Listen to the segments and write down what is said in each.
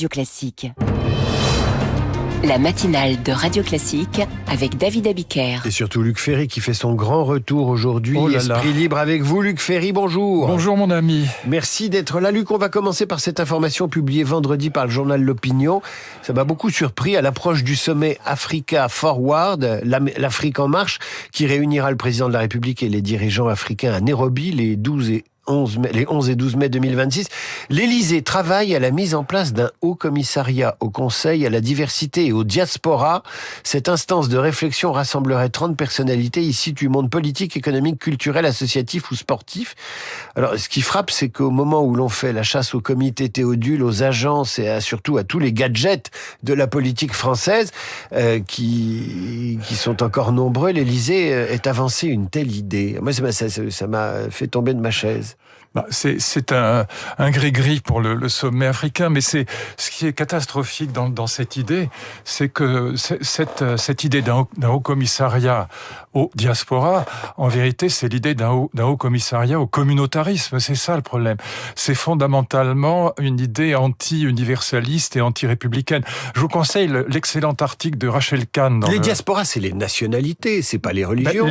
Radio Classique. La matinale de Radio Classique avec David Abiker. Et surtout Luc Ferry qui fait son grand retour aujourd'hui. Oh là là. Esprit libre avec vous, Luc Ferry, bonjour. Bonjour mon ami. Merci d'être là. Luc, on va commencer par cette information publiée vendredi par le journal L'Opinion. Ça m'a beaucoup surpris à l'approche du sommet Africa Forward, l'Afrique en marche, qui réunira le président de la République et les dirigeants africains à Nairobi les 11 et 12 mai 2026, l'Élysée travaille à la mise en place d'un haut commissariat au Conseil à la diversité et aux diasporas. Cette instance de réflexion rassemblerait 30 personnalités issues du monde politique, économique, culturel, associatif ou sportif. Alors, ce qui frappe, c'est qu'au moment où l'on fait la chasse au comité Théodule, aux agences et surtout à tous les gadgets de la politique française, qui sont encore nombreux, l'Élysée est avancé une telle idée. Moi, ça m'a fait tomber de ma chaise. C'est un gris-gris pour le sommet africain, mais ce qui est catastrophique dans cette idée, c'est que cette idée d'un haut commissariat au diaspora, en vérité, c'est l'idée d'un haut commissariat au communautarisme. C'est ça le problème. C'est fondamentalement une idée anti-universaliste et anti-républicaine. Je vous conseille l'excellent article de Rachel Kahn. Les diasporas, c'est les nationalités, c'est pas les religions.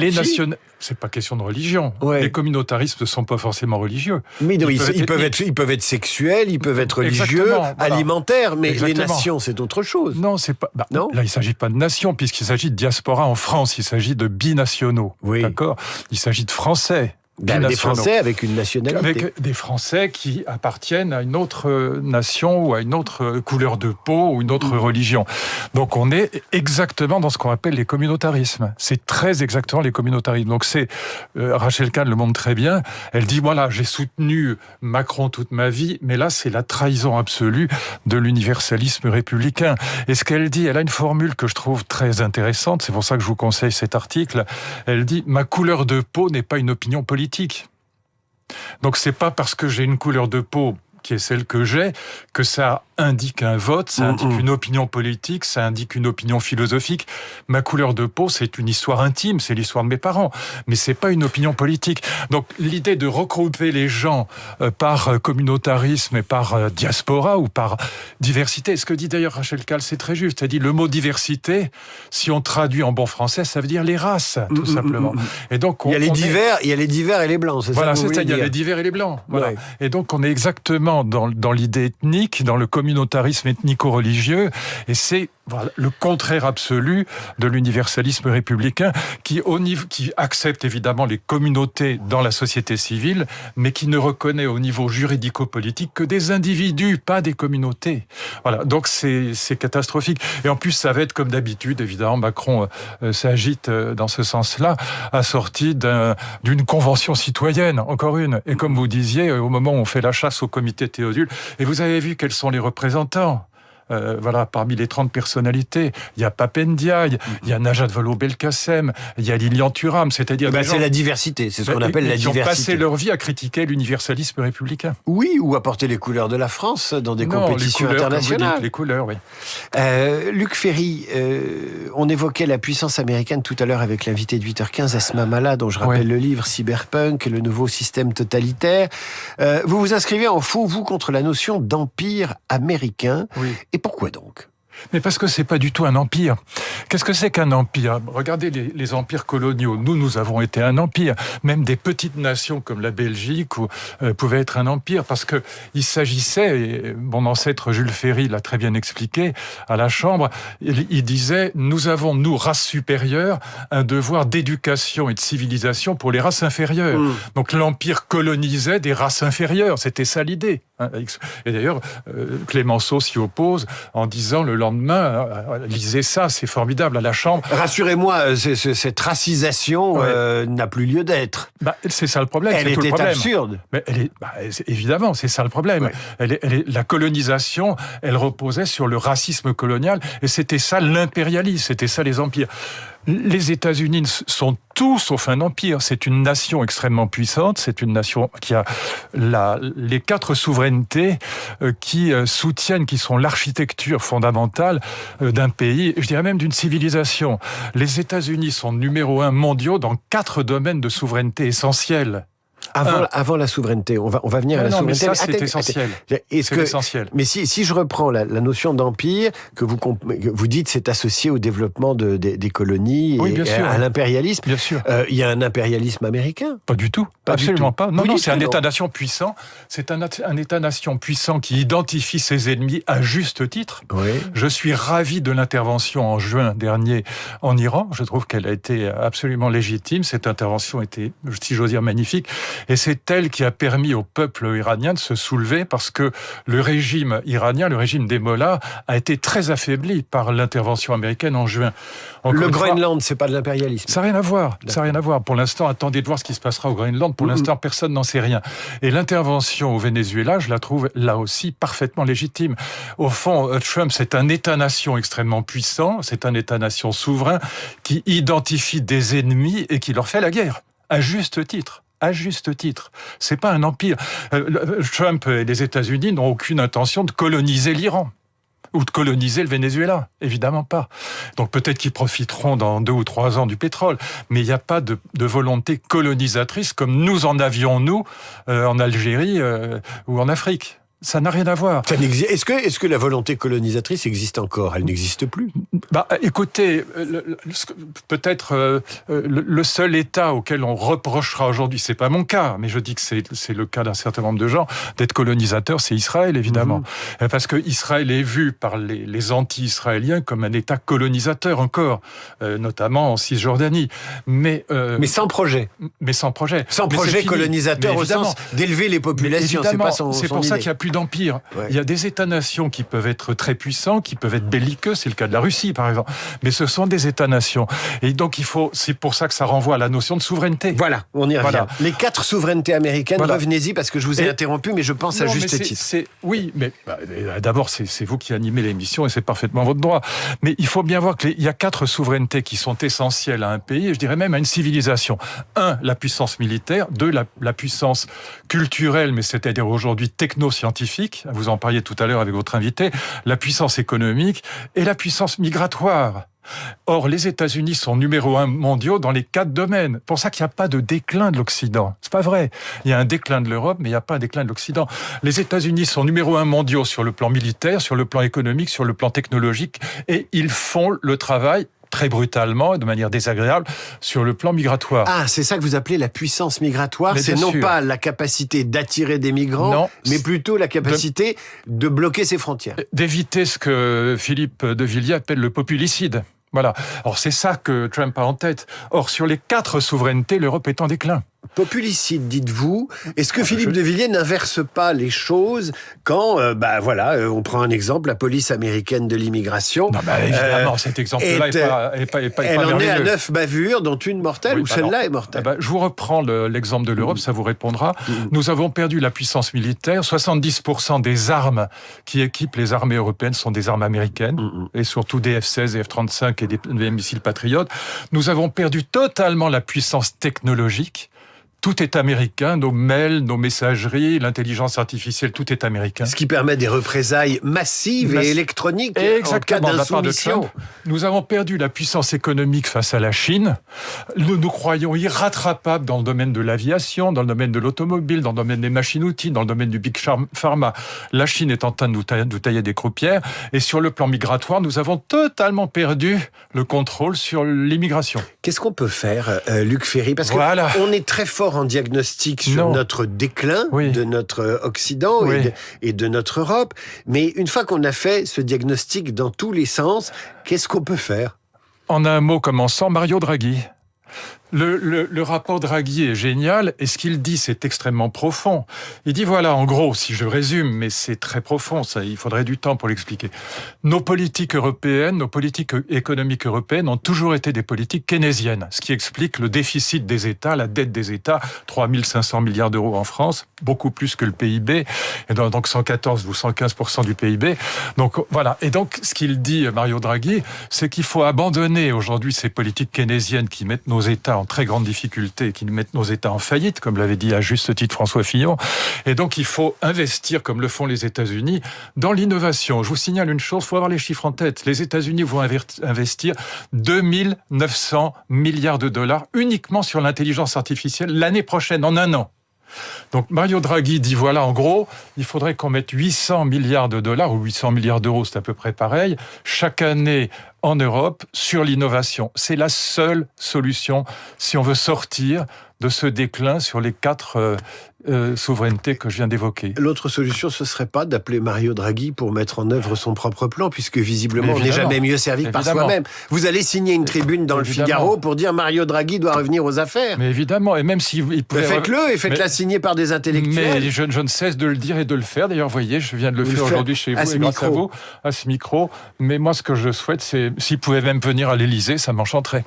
C'est pas question de religion. Ouais. Les communautarismes ne sont pas forcément religieux. Mais non, ils peuvent être sexuels, ils peuvent être religieux, alimentaires, mais les nations, c'est autre chose. Non, c'est pas. Non, là, il s'agit pas de nations, puisqu'il s'agit de diaspora en France. Il s'agit de binationaux. Oui. D'accord. Il s'agit de Français. Des Français avec une nationalité. Avec des Français qui appartiennent à une autre nation ou à une autre couleur de peau ou une autre religion. Donc on est exactement dans ce qu'on appelle les communautarismes. C'est très exactement les communautarismes. Donc Rachel Kahn le montre très bien. Elle dit, voilà, j'ai soutenu Macron toute ma vie, mais là c'est la trahison absolue de l'universalisme républicain. Et ce qu'elle dit, elle a une formule que je trouve très intéressante, c'est pour ça que je vous conseille cet article. Elle dit, ma couleur de peau n'est pas une opinion politique. Donc c'est pas parce que j'ai une couleur de peau qui est celle que j'ai, que ça indique un vote, ça indique une opinion politique, ça indique une opinion philosophique. Ma couleur de peau, c'est une histoire intime, c'est l'histoire de mes parents, mais c'est pas une opinion politique. Donc l'idée de regrouper les gens par communautarisme et par diaspora ou par diversité, ce que dit d'ailleurs Rachel Kahn, c'est très juste. Elle dit le mot diversité, si on traduit en bon français, ça veut dire les races, tout simplement. Et donc il y a les divers et les blancs, c'est voilà, ça. Voilà, c'est ça. Il y a les divers et les blancs. Voilà. Ouais. Et donc on est exactement dans l'idée ethnique, dans le communautarisme ethnico-religieux, et c'est le contraire absolu de l'universalisme républicain qui accepte évidemment les communautés dans la société civile, mais qui ne reconnaît au niveau juridico-politique que des individus, pas des communautés. Voilà, donc c'est catastrophique. Et en plus, ça va être comme d'habitude, évidemment, Macron s'agite dans ce sens-là, assorti d'une convention citoyenne, encore une. Et comme vous disiez, au moment où on fait la chasse au comité Théodule, et vous avez vu quels sont les représentants. Parmi les 30 personnalités, il y a Pape Ndiaye, il y a Najat Vallaud-Belkacem, il y a Lilian Thuram, c'est-à-dire des gens... c'est la diversité, c'est ce qu'on appelle la diversité. Qui ont passé leur vie à critiquer l'universalisme républicain. Oui, ou à porter les couleurs de la France dans des compétitions internationales. Les couleurs, oui. Luc Ferry, on évoquait la puissance américaine tout à l'heure avec l'invité de 8h15, Asma Mala, dont je rappelle le livre Cyberpunk, le nouveau système totalitaire. Vous vous inscrivez en faux, vous, contre la notion d'empire américain. Oui. Et pourquoi donc ? Mais parce que c'est pas du tout un empire. Qu'est-ce que c'est qu'un empire ? Regardez les empires coloniaux. Nous avons été un empire. Même des petites nations comme la Belgique pouvaient être un empire parce que il s'agissait, et mon ancêtre Jules Ferry l'a très bien expliqué à la Chambre, il disait, nous avons, nous, races supérieures, un devoir d'éducation et de civilisation pour les races inférieures. Donc l'empire colonisait des races inférieures. C'était ça l'idée. Et d'ailleurs, Clémenceau s'y oppose en disant le lendemain, lisez ça, c'est formidable à la Chambre. Rassurez-moi, cette racisation n'a plus lieu d'être. C'est ça le problème. Elle était absurde. Mais évidemment, c'est ça le problème. Ouais. La colonisation, elle reposait sur le racisme colonial, et c'était ça l'impérialisme, c'était ça les empires. Les États-Unis sont tout sauf un empire. C'est une nation extrêmement puissante. C'est une nation qui a les 4 souverainetés qui soutiennent, qui sont l'architecture fondamentale d'un pays, je dirais même d'une civilisation. Les États-Unis sont numéro 1 mondiaux dans 4 domaines de souveraineté essentiels. Avant la souveraineté, on va venir à la souveraineté. Mais ça, c'est essentiel. Essentiel. Mais si je reprends la notion d'empire, que vous dites c'est associé au développement des colonies et à l'impérialisme. Bien sûr. Il y a un impérialisme américain? Pas du tout. Absolument pas. Non, c'est un État-nation puissant. C'est un État-nation puissant qui identifie ses ennemis à juste titre. Oui. Je suis ravi de l'intervention en juin dernier en Iran. Je trouve qu'elle a été absolument légitime. Cette intervention était, si j'ose dire, magnifique. Et c'est elle qui a permis au peuple iranien de se soulever parce que le régime iranien, le régime des mollahs, a été très affaibli par l'intervention américaine en juin. Le Groenland, c'est pas de l'impérialisme? Ça n'a rien à voir. Ça n'a rien à voir. Pour l'instant, attendez de voir ce qui se passera au Groenland. Pour l'instant, personne n'en sait rien. Et l'intervention au Venezuela, je la trouve là aussi parfaitement légitime. Au fond, Trump, c'est un État-nation extrêmement puissant. C'est un État-nation souverain qui identifie des ennemis et qui leur fait la guerre. À juste titre. À juste titre. C'est pas un empire. Trump et les États-Unis n'ont aucune intention de coloniser l'Iran. Ou de coloniser le Venezuela, évidemment pas. Donc peut-être qu'ils profiteront dans 2 ou 3 ans du pétrole, mais il n'y a pas de volonté colonisatrice comme nous en avions, nous, en Algérie ou en Afrique. Ça n'a rien à voir. Est-ce que la volonté colonisatrice existe encore? Elle n'existe plus. Écoutez, peut-être le seul État auquel on reprochera aujourd'hui, c'est pas mon cas, mais je dis que c'est le cas d'un certain nombre de gens, d'être colonisateur, c'est Israël, évidemment. Parce que Israël est vu par les anti-israéliens comme un État colonisateur encore, notamment en Cisjordanie. Mais sans projet. Mais sans projet. Sans projet colonisateur au sens d'élever les populations. C'est pas son C'est pour ça idée. qu'il n'y a plus d'empire. Ouais. Il y a des États-nations qui peuvent être très puissants, qui peuvent être belliqueux, c'est le cas de la Russie par exemple, mais ce sont des États-nations. Et donc c'est pour ça que ça renvoie à la notion de souveraineté. Voilà, on y revient. Voilà. Les 4 souverainetés américaines, revenez-y parce que je vous ai interrompu, mais je pense à juste titre. Oui, mais d'abord c'est vous qui animez l'émission et c'est parfaitement votre droit. Mais il faut bien voir qu'il y a 4 souverainetés qui sont essentielles à un pays, et je dirais même à une civilisation. 1, la puissance militaire. 2, la puissance culturelle, mais c'est-à-dire aujourd'hui techno-scientifique. Vous en parliez tout à l'heure avec votre invité, la puissance économique et la puissance migratoire. Or, les États-Unis sont numéro 1 mondiaux dans les 4 domaines. C'est pour ça qu'il n'y a pas de déclin de l'Occident. C'est pas vrai. Il y a un déclin de l'Europe, mais il n'y a pas un déclin de l'Occident. Les États-Unis sont numéro 1 mondiaux sur le plan militaire, sur le plan économique, sur le plan technologique, et ils font le travail très brutalement et de manière désagréable sur le plan migratoire. Ah, c'est ça que vous appelez la puissance migratoire. C'est non pas la capacité d'attirer des migrants, mais plutôt la capacité de bloquer ses frontières. D'éviter ce que Philippe de Villiers appelle le populicide. Voilà. Or, c'est ça que Trump a en tête. Or, sur les 4 souverainetés, l'Europe est en déclin. Populicide, dites-vous. Est-ce que Philippe de Villiers n'inverse pas les choses quand, on prend un exemple, la police américaine de l'immigration. Non, évidemment, cet exemple-là est pas elle en est à 9 bavures, dont une mortelle, ou celle-là est mortelle. Je vous reprends l'exemple de l'Europe, ça vous répondra. Nous avons perdu la puissance militaire. 70% des armes qui équipent les armées européennes sont des armes américaines, et surtout des F-16 et F-35 et des missiles patriotes. Nous avons perdu totalement la puissance technologique. Tout est américain, nos mails, nos messageries, l'intelligence artificielle, tout est américain. Ce qui permet des représailles massives et électroniques en cas d'insoumission. Nous avons perdu la puissance économique face à la Chine. Nous croyons irrattrapables dans le domaine de l'aviation, dans le domaine de l'automobile, dans le domaine des machines-outils, dans le domaine du big pharma. La Chine est en train de nous tailler des croupières. Et sur le plan migratoire, nous avons totalement perdu le contrôle sur l'immigration. Qu'est-ce qu'on peut faire, Luc Ferry? Parce qu'on est très fort en diagnostic sur notre déclin de notre Occident et de notre Europe. Mais une fois qu'on a fait ce diagnostic dans tous les sens, qu'est-ce qu'on peut faire? En un mot commençant, Mario Draghi. Le rapport Draghi est génial, et ce qu'il dit, c'est extrêmement profond. Il dit, voilà, en gros, si je résume, mais c'est très profond, ça, il faudrait du temps pour l'expliquer. Nos politiques européennes, nos politiques économiques européennes ont toujours été des politiques keynésiennes, ce qui explique le déficit des États, la dette des États, 3 500 milliards d'euros en France, beaucoup plus que le PIB, et donc 114 ou 115% du PIB. Donc voilà, et donc ce qu'il dit, Mario Draghi, c'est qu'il faut abandonner aujourd'hui ces politiques keynésiennes qui mettent nos États en très grande difficulté, qui mettent nos États en faillite, comme l'avait dit à juste titre François Fillon. Et donc, il faut investir, comme le font les États-Unis, dans l'innovation. Je vous signale une chose, il faut avoir les chiffres en tête. Les États-Unis vont investir 2 900 milliards de dollars uniquement sur l'intelligence artificielle l'année prochaine, en un an. Donc Mario Draghi dit voilà, en gros, il faudrait qu'on mette 800 milliards de dollars ou 800 milliards d'euros, c'est à peu près pareil, chaque année en Europe sur l'innovation. C'est la seule solution si on veut sortir de ce déclin sur les 4 souverainetés que je viens d'évoquer. L'autre solution, ce serait pas d'appeler Mario Draghi pour mettre en œuvre son propre plan, puisque visiblement, on n'est jamais mieux servi que par soi-même. Vous allez signer une tribune dans le Figaro pour dire Mario Draghi doit revenir aux affaires. Mais évidemment, et même s'il pouvait... Faites-le, et faites-la signer par des intellectuels. Mais je ne cesse de le dire et de le faire. D'ailleurs, vous voyez, je viens de le faire aujourd'hui chez vous, et grâce à vous, à ce micro. Mais moi, ce que je souhaite, c'est, s'il pouvait même venir à l'Élysée, ça m'enchanterait.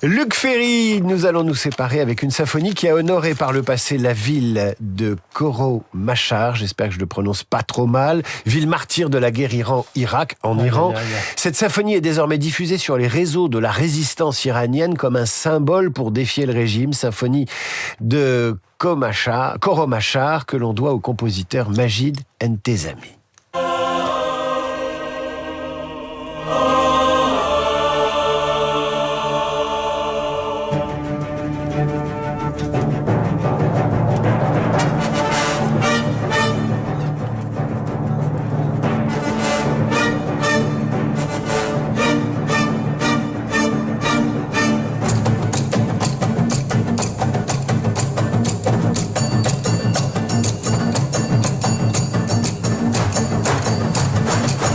Luc Ferry, nous allons nous séparer avec une symphonie qui a honoré par le passé la ville de Koro-Machar, j'espère que je le prononce pas trop mal, ville martyre de la guerre Iran-Irak en Iran. Cette symphonie est désormais diffusée sur les réseaux de la résistance iranienne comme un symbole pour défier le régime. Symphonie de Koro-Machar que l'on doit au compositeur Majid Entezami.